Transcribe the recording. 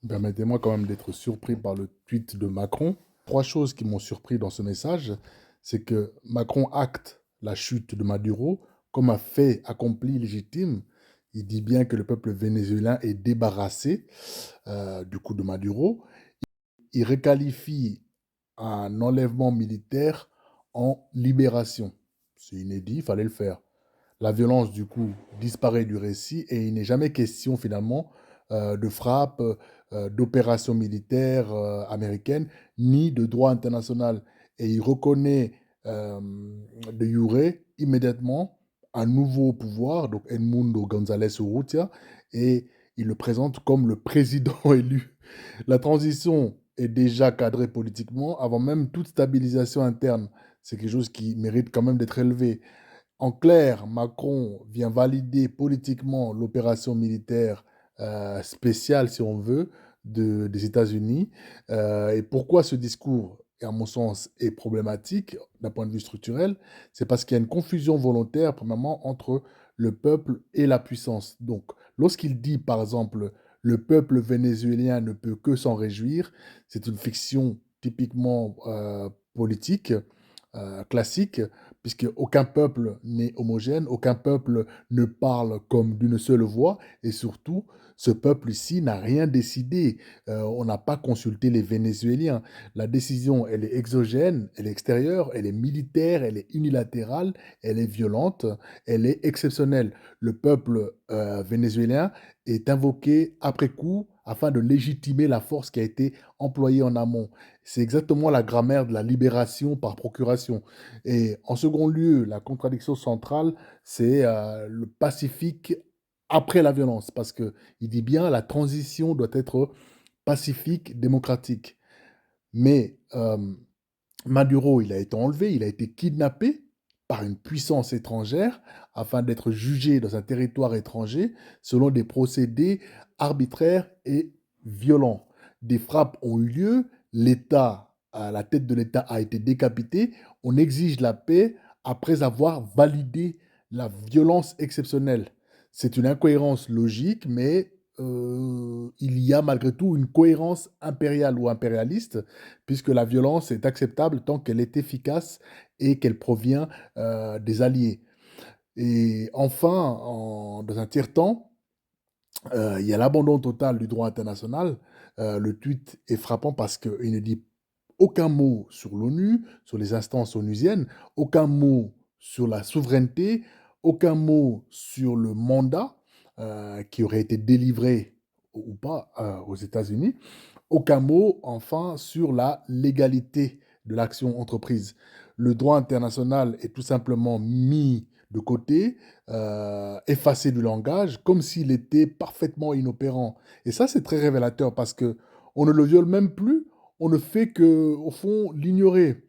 Permettez-moi quand même d'être surpris par le tweet de Macron. Trois choses qui m'ont surpris dans ce message, c'est que Macron acte la chute de Maduro comme un fait accompli légitime. Il dit bien que le peuple vénézuélien est débarrassé du coup de Maduro. Il requalifie un enlèvement militaire en libération. C'est inédit, il fallait le faire. La violence, du coup, disparaît du récit et il n'est jamais question, finalement, de frappe, d'opération militaire américaine, ni de droit international. Et il reconnaît de jure immédiatement un nouveau pouvoir, donc Edmundo González Urrutia, et il le présente comme le président élu. La transition est déjà cadrée politiquement avant même toute stabilisation interne. C'est quelque chose qui mérite quand même d'être élevé. En clair, Macron vient valider politiquement l'opération militaire spéciale, si on veut, des États-Unis. Et pourquoi ce discours, à mon sens, est problématique d'un point de vue structurel? C'est parce qu'il y a une confusion volontaire, premièrement, entre le peuple et la puissance. Donc, lorsqu'il dit, par exemple, le peuple vénézuélien ne peut que s'en réjouir, c'est une fiction typiquement politique, classique, puisque aucun peuple n'est homogène, aucun peuple ne parle comme d'une seule voix, et surtout, ce peuple ici n'a rien décidé. On n'a pas consulté les Vénézuéliens. La décision, elle est exogène, elle est extérieure, elle est militaire, elle est unilatérale, elle est violente, elle est exceptionnelle. Le peuple vénézuélien est invoqué après coup afin de légitimer la force qui a été employée en amont. C'est exactement la grammaire de la libération par procuration. Et en second lieu, la contradiction centrale, c'est le pacifique après la violence, parce qu'il dit bien la transition doit être pacifique, démocratique. Mais Maduro, il a été enlevé, il a été kidnappé par une puissance étrangère afin d'être jugé dans un territoire étranger selon des procédés arbitraires et violents. Des frappes ont eu lieu, l'État, la tête de l'État a été décapitée, on exige la paix après avoir validé la violence exceptionnelle. C'est une incohérence logique, mais il y a malgré tout une cohérence impériale ou impérialiste puisque la violence est acceptable tant qu'elle est efficace et qu'elle provient des alliés. Et enfin, dans un tiers-temps, il y a l'abandon total du droit international. Le tweet est frappant parce qu'il ne dit aucun mot sur l'ONU, sur les instances onusiennes, aucun mot sur la souveraineté, aucun mot sur le mandat qui aurait été délivré ou pas aux États-Unis. Aucun mot, enfin, sur la légalité de l'action entreprise. Le droit international est tout simplement mis de côté, effacé du langage, comme s'il était parfaitement inopérant. Et ça, c'est très révélateur parce que on ne le viole même plus, on ne fait que, au fond, l'ignorer.